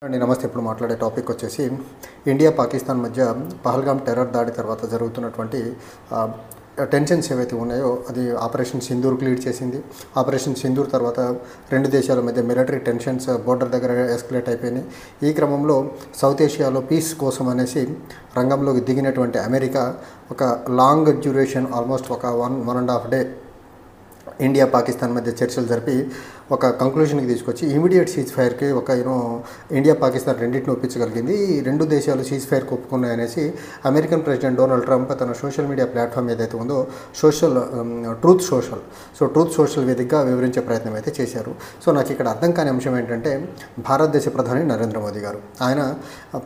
అండి నమస్తే. ఇప్పుడు మాట్లాడే టాపిక్ వచ్చేసి ఇండియా పాకిస్తాన్ మధ్య పహల్గామ్ టెర్రర్ దాడి తర్వాత జరుగుతున్నటువంటి టెన్షన్స్ ఏవైతే ఉన్నాయో అది ఆపరేషన్ సింధూర్కి లీడ్ చేసింది. ఆపరేషన్ సింధూర్ తర్వాత రెండు దేశాల మధ్య మిలిటరీ టెన్షన్స్ బోర్డర్ దగ్గర ఎస్కలేట్ అయిపోయినాయి. ఈ క్రమంలో సౌత్ ఏషియాలో పీస్ కోసం అనేసి రంగంలోకి దిగినటువంటి అమెరికా ఒక లాంగ్ డ్యూరేషన్ ఆల్మోస్ట్ ఒక 1.5 డే ఇండియా పాకిస్తాన్ మధ్య చర్చలు జరిపి ఒక కంక్లూజన్కి తీసుకొచ్చి ఇమీడియట్ సీజ్ ఫైర్కి ఇండియా పాకిస్తాన్ రెండింటిని ఒప్పించగలిగింది. ఈ రెండు దేశాలు సీజ్ ఫైర్కి ఒప్పుకున్నాయనేసి అమెరికన్ ప్రెసిడెంట్ డొనాల్డ్ ట్రంప్ తన సోషల్ మీడియా ప్లాట్ఫామ్ ఏదైతే ఉందో ట్రూత్ సోషల్ వేదికగా వివరించే ప్రయత్నం అయితే చేశారు. సో నాకు ఇక్కడ అర్థం కాని అంశం ఏంటంటే భారతదేశ ప్రధాని నరేంద్ర మోదీ గారు ఆయన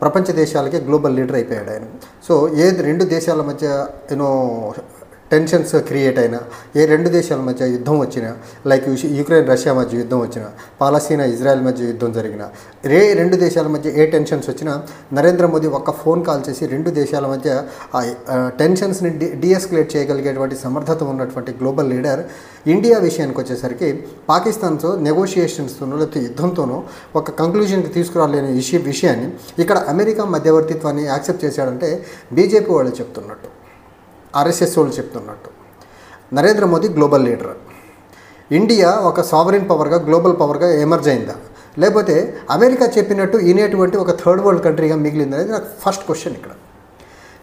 ప్రపంచ దేశాలకే గ్లోబల్ లీడర్ అయిపోయాడు ఆయన. సో రెండు దేశాల మధ్య టెన్షన్స్ క్రియేట్ అయినా, ఏ రెండు దేశాల మధ్య యుద్ధం వచ్చినా, లైక్ యుక్రెయిన్ రష్యా మధ్య యుద్ధం వచ్చినా, పాలస్తీనా ఇజ్రాయెల్ మధ్య యుద్ధం జరిగినా, రెండు దేశాల మధ్య ఏ టెన్షన్స్ వచ్చినా నరేంద్ర మోదీ ఒక్క ఫోన్ కాల్ చేసి రెండు దేశాల మధ్య ఆ టెన్షన్స్ని డీఎస్కలేట్ చేయగలిగేటువంటి సమర్థత ఉన్నటువంటి గ్లోబల్ లీడర్. ఇండియా విషయానికి వచ్చేసరికి పాకిస్తాన్తో నెగోషియేషన్స్తోనో లేకపోతే యుద్ధంతోనో ఒక కంక్లూజన్కి తీసుకురాలేని విషయాన్ని ఇక్కడ అమెరికా మధ్యవర్తిత్వాన్ని యాక్సెప్ట్ చేశాడంటే బీజేపీ వాళ్ళు చెప్తున్నట్టు, ఆర్ఎస్ఎస్ వాళ్ళు చెప్తున్నట్టు. Narendra Modi global leader. India ఒక సావరిన్ పవర్గా గ్లోబల్ పవర్గా ఎమర్జ్ అయిందా, లేకపోతే అమెరికా చెప్పినట్టు ఈనేటువంటి ఒక థర్డ్ వరల్డ్ కంట్రీగా మిగిలింది అనేది నాకు ఫస్ట్ క్వశ్చన్. ఇక్కడ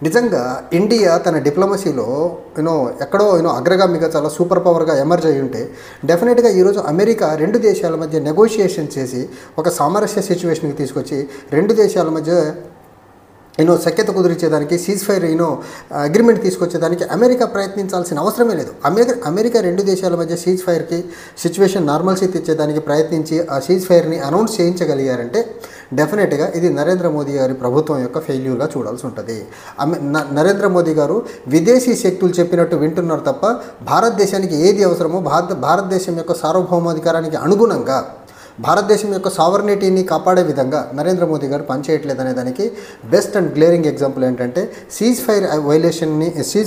నిజంగా ఇండియా తన డిప్లొమసీలో ఎక్కడో అగ్రగామిగా చాలా సూపర్ పవర్గా ఎమర్జ్ అయి ఉంటే డెఫినెట్గా ఈరోజు అమెరికా రెండు దేశాల మధ్య నెగోషియేషన్ చేసి ఒక సామరస్య సిచ్యువేషన్కి తీసుకొచ్చి రెండు దేశాల మధ్య సఖ్యత కుదిరించేదానికి సీజ్ ఫైర్ అగ్రిమెంట్ తీసుకొచ్చేదానికి అమెరికా ప్రయత్నించాల్సిన అవసరమే లేదు. అమెరికా రెండు దేశాల మధ్య సీజ్ ఫైర్కి సిచ్యువేషన్ నార్మల్సీ తెచ్చేదానికి ప్రయత్నించి ఆ సీజ్ ఫైర్ని అనౌన్స్ చేయించగలిగారంటే డెఫినెట్గా ఇది నరేంద్ర మోదీ గారి ప్రభుత్వం యొక్క ఫెయిల్యూర్గా చూడాల్సి ఉంటుంది. నరేంద్ర మోదీ గారు విదేశీ శక్తులు చెప్పినట్టు వింటున్నారు తప్ప భారతదేశానికి ఏది అవసరమో భారతదేశం యొక్క సార్వభౌమాధికారానికి అనుగుణంగా భారతదేశం యొక్క సావర్నిటీని కాపాడే విధంగా నరేంద్ర మోదీ గారు పనిచేయట్లేదనే దానికి బెస్ట్ అండ్ గ్లేరింగ్ ఎగ్జాంపుల్ ఏంటంటే సీజ్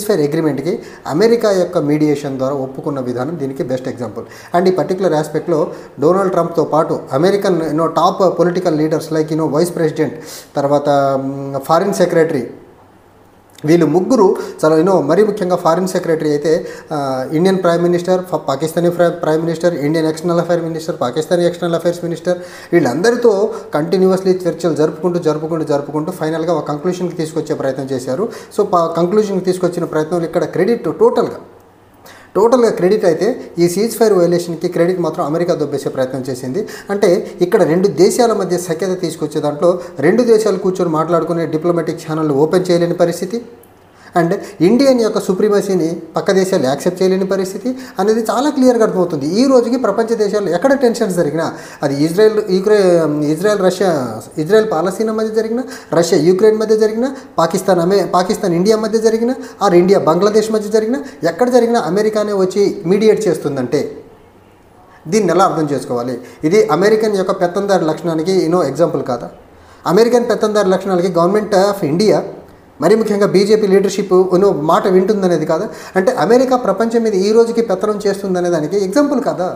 ఫైర్ అగ్రిమెంట్కి అమెరికా యొక్క మీడియేషన్ ద్వారా ఒప్పుకున్న విధానం దీనికి బెస్ట్ ఎగ్జాంపుల్. అండ్ ఈ పర్టికులర్ ఆస్పెక్ట్లో డొనాల్డ్ ట్రంప్తో పాటు American top political leaders like vice president, తర్వాత ఫారిన్ సెక్రటరీ, వీళ్ళు ముగ్గురు చాలా మరీ ముఖ్యంగా ఫారిన్ సెక్రటరీ అయితే Indian prime minister, Pakistani prime minister, Indian external affair minister, Pakistani external affairs minister, వీళ్ళందరితో కంటిన్యూస్లీ చర్చలు జరుపుకుంటూ ఫైనల్గా ఒక కంక్లూషన్కి తీసుకొచ్చే ప్రయత్నం చేశారు. సో కంక్లూషన్కి తీసుకొచ్చిన ప్రయత్నంలో ఇక్కడ క్రెడిట్ టోటల్గా క్రెడిట్ అయితే ఈ సీజ్ ఫైర్ వైలేషన్కి క్రెడిట్ మాత్రం అమెరికా దొబ్బేసే ప్రయత్నం చేసింది. అంటే ఇక్కడ రెండు దేశాల మధ్య సఖ్యత తీసుకొచ్చే దాంట్లో రెండు దేశాలు కూర్చొని మాట్లాడుకునే డిప్లొమాటిక్ ఛానళ్ళు ఓపెన్ చేయలేని పరిస్థితి, అండ్ ఇండియన్ యొక్క సుప్రీమసీని పక్క దేశాలు యాక్సెప్ట్ చేయలేని పరిస్థితి అనేది చాలా క్లియర్గా అర్థమవుతుంది. ఈ రోజుకి ప్రపంచ దేశాల్లో ఎక్కడ టెన్షన్స్ జరిగినా, అది ఇజ్రాయెల్ పాలస్తీనా మధ్య జరిగినా, రష్యా యుక్రెయిన్ మధ్య జరిగినా, పాకిస్తాన్ ఇండియా మధ్య జరిగినా, ఆర్ ఇండియా బంగ్లాదేశ్ మధ్య జరిగినా, ఎక్కడ జరిగినా అమెరికానే వచ్చి మీడియేట్ చేస్తుందంటే దీన్ని ఎలా అర్థం చేసుకోవాలి? ఇది అమెరికన్ యొక్క పెత్తందారి లక్షణానికి ఎగ్జాంపుల్ కాదా? అమెరికన్ పెత్తందారి లక్షణాలకి గవర్నమెంట్ ఆఫ్ ఇండియా మరి ముఖ్యంగా బీజేపీ లీడర్షిప్ మాట వింటుందనేది కాదా? అంటే అమెరికా ప్రపంచం మీద ఈ రోజుకి పెత్తనం చేస్తుందనే దానికి ఎగ్జాంపుల్ కాదా?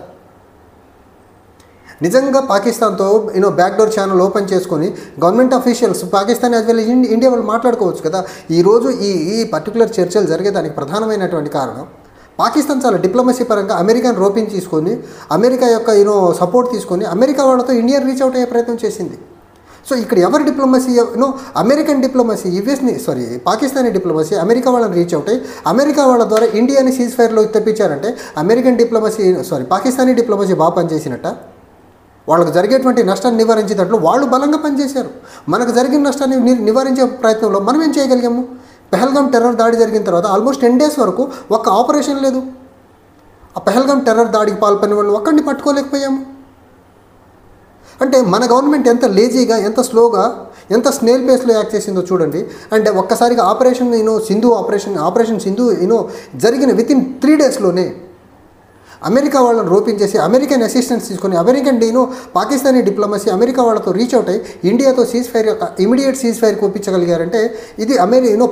నిజంగా పాకిస్తాన్తో బ్యాక్డోర్ ఛానల్ ఓపెన్ చేసుకొని government officials Pakistan as well India వాళ్ళు మాట్లాడుకోవచ్చు కదా. ఈరోజు ఈ పర్టికులర్ చర్చలు జరిగేదానికి ప్రధానమైనటువంటి కారణం పాకిస్తాన్ చాలా డిప్లొమసీ పరంగా అమెరికాను రోపింగ్ తీసుకొని అమెరికా యొక్క సపోర్ట్ తీసుకొని అమెరికా వాళ్ళతో ఇండియా రీచ్ అవుట్ అయ్యే ప్రయత్నం చేసింది. సో ఇక్కడ ఎవరి diplomacy American diplomacy Pakistani diplomacy America వాళ్ళని రీచ్ అవుట్ అయ్యి అమెరికా వాళ్ళ ద్వారా ఇండియాని సీజ్ ఫైర్లో తెప్పించారంటే పాకిస్తానీ డిప్లొమసీ బాగా పనిచేసినట్ట. వాళ్ళకు జరిగేటువంటి నష్టాన్ని నివారించే దాంట్లో వాళ్ళు బలంగా పనిచేశారు. మనకు జరిగిన నష్టాన్ని నివారించే ప్రయత్నంలో మనం ఏం చేయగలిగాము? పహల్గామ్ టెర్రర్ దాడి జరిగిన తర్వాత ఆల్మోస్ట్ 10 days వరకు ఒక్క ఆపరేషన్ లేదు. ఆ పహల్గామ్ టెర్రర్ దాడికి పాల్పడిన వాళ్ళు ఒక్కడిని పట్టుకోలేకపోయాము. అంటే మన గవర్నమెంట్ ఎంత లేజీగా, ఎంత స్లోగా, ఎంత స్నేల్ పేస్లో యాక్ట్ చేసిందో చూడండి. అంటే ఒక్కసారిగా ఆపరేషన్ సింధు జరిగిన వితిన్ 3 daysలోనే అమెరికా వాళ్ళని రోపించేసి అమెరికన్ అసిస్టెన్స్ తీసుకొని అమెరికన్ పాకిస్తానీ డిప్లొమసీ అమెరికా వాళ్ళతో రీచ్ అవుట్ అయ్యి ఇండియాతో సీజ్ ఫైర్ యొక్క ఇమీడియట్ సీజ్ ఫైర్కి ఒప్పించగలిగారంటే ఇది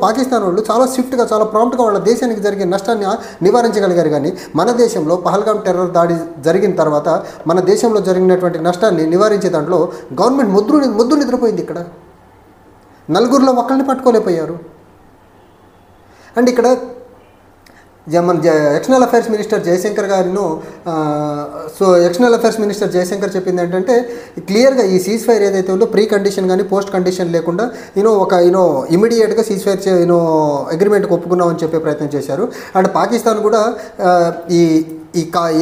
పాకిస్తాన్ వాళ్ళు చాలా స్విఫ్ట్గా చాలా ప్రాంప్ట్గా వాళ్ళ దేశానికి జరిగే నష్టాన్ని నివారించగలిగారు. కానీ మన దేశంలో పహల్గాం టెర్రర్ దాడి జరిగిన తర్వాత మన దేశంలో జరిగినటువంటి నష్టాన్ని నివారించే దాంట్లో గవర్నమెంట్ ముద్దు నిద్రపోయింది. ఇక్కడ నలుగురిలో ఒకరిని పట్టుకోలేకపోయారు. అండ్ ఇక్కడ మన ఎక్స్టర్నల్ అఫైర్స్ మినిస్టర్ జయశంకర్ గారిను ఎక్స్టర్నల్ అఫైర్స్ మినిస్టర్ జయశంకర్ చెప్పింది ఏంటంటే క్లియర్గా ఈ సీజ్ ఫైర్ ఏదైతే ఉందో ప్రీ కండిషన్ కానీ పోస్ట్ కండిషన్ లేకుండా ఇమీడియట్గా సీజ్ ఫైర్ అగ్రిమెంట్కి ఒప్పుకున్నామని చెప్పే ప్రయత్నం చేశారు. అండ్ పాకిస్తాన్ కూడా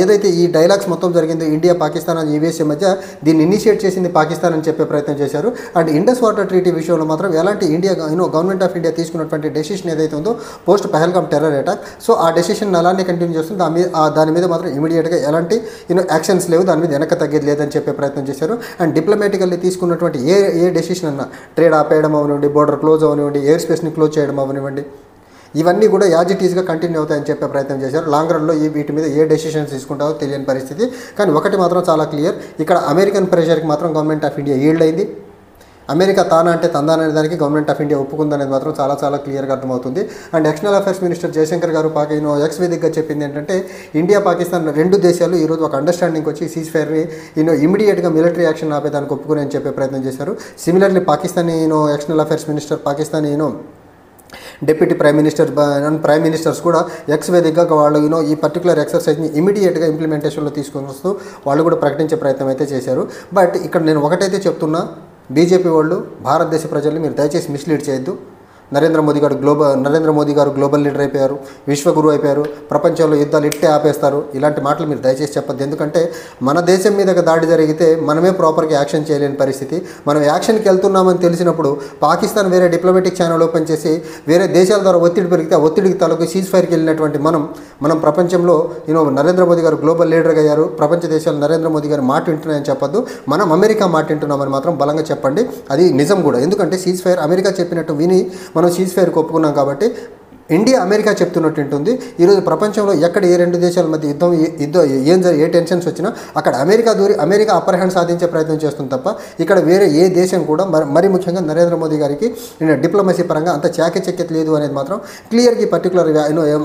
ఏదైతే ఈ డైలాగ్స్ మొత్తం జరిగిందో ఇండియా పాకిస్తాన్ అని యూఎస్ఏ మధ్య దీన్ని ఇనిషియేట్ చేసింది పాకిస్తాన్ అని చెప్పే ప్రయత్నం చేశారు. అండ్ ఇండస్ వాటర్ ట్రీటీ విషయంలో మాత్రం ఎలాంటి ఇండియా గవర్నమెంట్ ఆఫ్ ఇండియా తీసుకున్నటువంటి డెసిషన్ ఏదైతే ఉందో post Pahalgam terror attack, so ఆ డెసిషన్ అలానే కంటిన్యూ చేస్తుంది. దాని మీద మాత్రం ఇమీడియట్గా ఎలాంటి యాక్షన్స్ లేవు, దాని మీద వెనక తగ్గేది లేదని చెప్పే ప్రయత్నం చేశారు. అండ్ డిప్లొమాటికల్లీ తీసుకున్నటువంటి ఏ డెసిషన్ అన్నా ట్రేడ్ ఆపేయడం అవనివ్వండి, బోర్డర్ క్లోజ్ అవనివ్వండి, ఎయిర్ స్పేస్ని క్లోజ్ చేయడం అవనివ్వండి, ఇవన్నీ కూడా యాజ్ ఇట్ ఈస్గా కంటిన్యూ అవుతాయని చెప్పే ప్రయత్నం చేశారు. లాంగ్ రన్లో వీటి మీద ఏ డెసిషన్స్ తీసుకుంటారో తెలియని పరిస్థితి. కానీ ఒకటి మాత్రం చాలా క్లియర్, ఇక్కడ అమెరికన్ ప్రెషర్కి మాత్రం గవర్నమెంట్ ఆఫ్ ఇండియా ఈల్డ్ అయింది. అమెరికా తానా అంటే తందాననే దానికి గవర్నమెంట్ ఆఫ్ ఇండియా ఒప్పుకుందనేది మాత్రం చాలా చాలా క్లియర్గా అర్థమవుతుంది. And external affairs minister Jaishankar గారు ఎక్స్ వేదికగా చెప్పింది ఏంటంటే ఇండియా పాకిస్తాన్ రెండు దేశాలు ఈరోజు ఒక అండర్స్టాండింగ్ వచ్చి సీజ్ ఫైర్ని ఇమీడియట్గా మిలిటరీ యాక్షన్ ఆపేదానికి ఒప్పుకుని అని చెప్పే ప్రయత్నం చేశారు. Similarly Pakistani external affairs minister Pakistani deputy prime ministers కూడా ఎక్స్ వేదికగా వాళ్ళు ఈ పర్టికులర్ ఎక్సర్సైజ్ని ఇమీడియట్గా ఇంప్లిమెంటేషన్లో తీసుకొని వస్తూ వాళ్ళు కూడా ప్రకటించే ప్రయత్నం అయితే చేశారు. బట్ ఇక్కడ నేను ఒకటైతే చెప్తున్నా, బీజేపీ వాళ్ళు భారతదేశ ప్రజల్ని మీరు దయచేసి మిస్లీడ్ చేయొద్దు. నరేంద్ర మోదీ గారు గ్లోబల్ లీడర్ అయిపోయారు, విశ్వగురు అయిపోయారు, ప్రపంచంలో యుద్ధాలు ఇట్టే ఆపేస్తారు, ఇలాంటి మాటలు మీరు దయచేసి చెప్పొద్దు. ఎందుకంటే మన దేశం మీదకి దాడి జరిగితే మనమే ప్రాపర్గా యాక్షన్ చేయలేని పరిస్థితి. మనం యాక్షన్కి వెళ్తున్నామని తెలిసినప్పుడు పాకిస్తాన్ వేరే డిప్లొమాటిక్ ఛానల్ ఓపెన్ చేసి వేరే దేశాల ద్వారా ఒత్తిడి పెరిగితే ఆ ఒత్తిడికి తలకు సీజ్ ఫైర్కి వెళ్ళినటువంటి మనం ప్రపంచంలో నరేంద్ర మోదీ గారు గ్లోబల్ లీడర్గా అయ్యారు, ప్రపంచ దేశాలు నరేంద్ర మోదీ గారు మాట వింటున్నాయని చెప్పొద్దు. మనం అమెరికా మాట వింటున్నామని మాత్రం బలంగా చెప్పండి. అది నిజం కూడా. ఎందుకంటే సీజ్ ఫైర్ అమెరికా చెప్పినట్టు విని మనం సీజ్ ఫైర్కి ఒప్పుకున్నాం కాబట్టి ఇండియా అమెరికా చెప్తున్నట్టు ఉంటుంది. ఈరోజు ప్రపంచంలో ఎక్కడ ఏ రెండు దేశాల మధ్య ఏ టెన్షన్స్ వచ్చినా అక్కడ అమెరికా అప్పర్ హ్యాండ్ సాధించే ప్రయత్నం చేస్తుంది తప్ప ఇక్కడ వేరే ఏ దేశం కూడా మరి ముఖ్యంగా నరేంద్ర మోదీ గారికి డిప్లొమసీ పరంగా అంత చాకచక్యత లేదు అనేది మాత్రం క్లియర్గా ఈ పర్టికులర్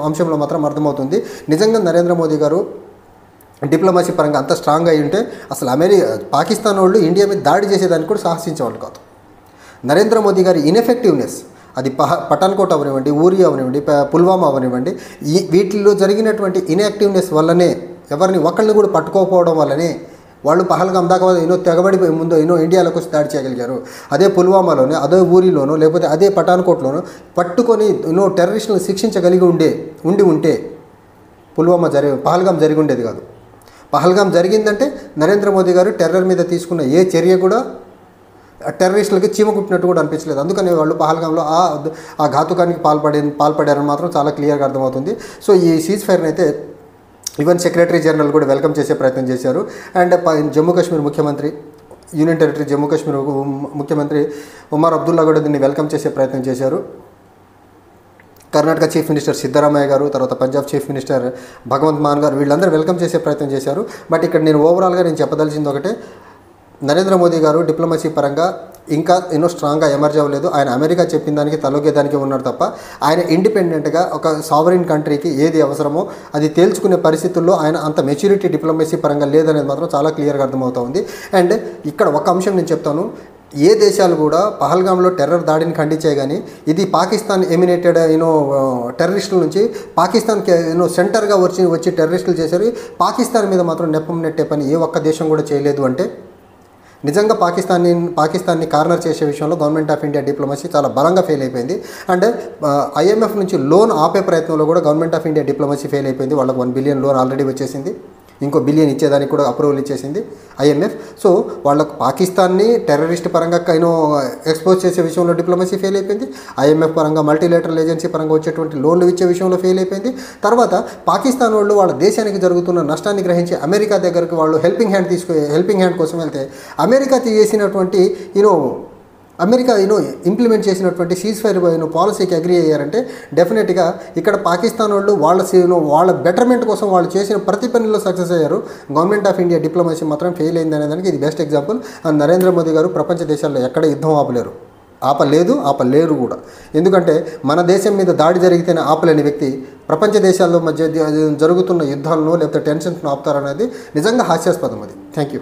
అంశంలో మాత్రం అర్థమవుతుంది. నిజంగా నరేంద్ర మోదీ గారు డిప్లొమసీ పరంగా అంత స్ట్రాంగ్ అయి ఉంటే అసలు పాకిస్తాన్ వాళ్ళు ఇండియా మీద దాడి చేసేదానికి కూడా సాహసించేవాళ్ళు కాదు. నరేంద్ర మోదీ గారి ఇన్ఎఫెక్టివ్నెస్, అది పఠాన్కోట్ అవనివ్వండి, ఊరి అవనివ్వండి, పుల్వామా అవనివ్వండి, వీటిల్లో జరిగినటువంటి ఇన్యాక్టివ్నెస్ వల్లనే, ఎవరిని ఒకళ్ళని కూడా పట్టుకోకపోవడం వల్లనే వాళ్ళు పహల్గాం దాకా తెగబడిపోయి ముందు ఇండియాలోకి వచ్చి దాడి చేయగలిగారు. అదే పుల్వామాలోనే, అదే ఊరిలోనో, లేకపోతే అదే పఠాన్కోట్లోనో పట్టుకొని టెర్రరిస్టులను శిక్షించగలిగి ఉంటే పహల్గాం జరిగి ఉండేది కాదు. పహల్గాం జరిగిందంటే నరేంద్ర మోదీ గారు టెర్రర్ మీద తీసుకున్న ఏ చర్య కూడా టెర్రరిస్టులకి చీమ కుట్టినట్టు కూడా అనిపించలేదు. అందుకని వాళ్ళు పహల్గాంలో ఆ ఘాతుకానికి పాల్పడారని మాత్రం చాలా క్లియర్గా అర్థమవుతుంది. సో ఈ సీజ్ ఫైర్ని అయితే ఈవెన్ సెక్రటరీ జనరల్ కూడా వెల్కమ్ చేసే ప్రయత్నం చేశారు. అండ్ జమ్మూ కాశ్మీర్ ముఖ్యమంత్రి, యూనియన్ టెరిటరీ జమ్మూ కాశ్మీర్ ముఖ్యమంత్రి ఉమర్ అబ్దుల్లా కూడా దీన్ని వెల్కమ్ చేసే ప్రయత్నం చేశారు. కర్ణాటక చీఫ్ మినిస్టర్ సిద్ధరామయ్య గారు, తర్వాత పంజాబ్ చీఫ్ మినిస్టర్ భగవంత్ మాన్ గారు, వీళ్ళందరూ వెల్కమ్ చేసే ప్రయత్నం చేశారు. బట్ ఇక్కడ నేను ఓవరాల్గా చెప్పదలిచింది ఒకటే, నరేంద్ర మోదీ గారు డిప్లొమసీ పరంగా ఇంకా స్ట్రాంగ్గా ఎమర్జ్ అవ్వలేదు. ఆయన అమెరికా చెప్పిన దానికి తలొగ్గేదానికి ఉన్నాడు తప్ప ఆయన ఇండిపెండెంట్గా ఒక సావరిన్ కంట్రీకి ఏది అవసరమో అది తేల్చుకునే పరిస్థితుల్లో ఆయన అంత మెచ్యూరిటీ డిప్లొమసీ పరంగా లేదనేది మాత్రం చాలా క్లియర్గా అర్థమవుతుంది. అండ్ ఇక్కడ ఒక అంశం నేను చెప్తాను, ఏ దేశాలు కూడా పహల్గాంలో టెర్రర్ దాడిని ఖండించాయి, కానీ ఇది పాకిస్తాన్ ఎమినేటెడ్ టెర్రరిస్టుల నుంచి పాకిస్తాన్కి సెంటర్గా వచ్చి టెర్రరిస్టులు చేశారు. పాకిస్తాన్ మీద మాత్రం నెప్పం నెట్టే పని ఏ ఒక్క దేశం కూడా చేయలేదు. అంటే నిజంగా పాకిస్తాన్ని కార్నర్ చేసే విషయంలో గవర్నమెంట్ ఆఫ్ ఇండియా డిప్లొమసీ చాలా బలంగా ఫెయిల్ అయిపోయింది. అండ్ ఐఎంఎఫ్ నుంచి లోన్ ఆపే ప్రయత్నంలో కూడా government of India diplomacy fail అయిపోయింది. వాళ్ళకి 1 బిలియన్ లోన్ ఆల్రెడీ వచ్చేసింది, ఇంకో బిలియన్ ఇచ్చేదానికి కూడా అప్రూవల్ ఇచ్చేసింది ఐఎంఎఫ్. సో వాళ్ళకు పాకిస్తాన్ని టెర్రరిస్ట్ పరంగా ఎక్స్పోజ్ చేసే విషయంలో డిప్లొమసీ ఫెయిల్ అయిపోయింది. ఐఎంఎఫ్ పరంగా మల్టీలేటరల్ ఏజెన్సీ పరంగా వచ్చేటువంటి లోన్లు ఇచ్చే విషయంలో ఫెయిల్ అయిపోయింది. తర్వాత పాకిస్తాన్ వాళ్ళు వాళ్ళ దేశానికి జరుగుతున్న నష్టాన్ని గ్రహించి అమెరికా దగ్గరకు వాళ్ళు హెల్పింగ్ హ్యాండ్ కోసం వెళ్తే అమెరికా చేసినటువంటి అమెరికా ఇంప్లిమెంట్ చేసినటువంటి సీజ్ ఫైర్ పాలసీకి అగ్రీ అయ్యారంటే డెఫినెట్గా ఇక్కడ పాకిస్తాన్ వాళ్ళు వాళ్ళ బెటర్మెంట్ కోసం వాళ్ళు చేసిన ప్రతి పనిలో సక్సెస్ అయ్యారు. గవర్నమెంట్ ఆఫ్ ఇండియా డిప్లొమసీ మాత్రం ఫెయిల్ అయింది అనేదానికి ఇది best example. And Narendra Modi గారు ప్రపంచ దేశాల్లో ఎక్కడ యుద్ధం ఆపలేరు కూడా. ఎందుకంటే మన దేశం మీద దాడి జరిగితేనే ఆపలేని వ్యక్తి ప్రపంచ దేశాల్లో మధ్య జరుగుతున్న యుద్ధాలను లేకపోతే టెన్షన్స్ను ఆపుతారనేది నిజంగా హాస్యాస్పదం. అది థ్యాంక్ యూ.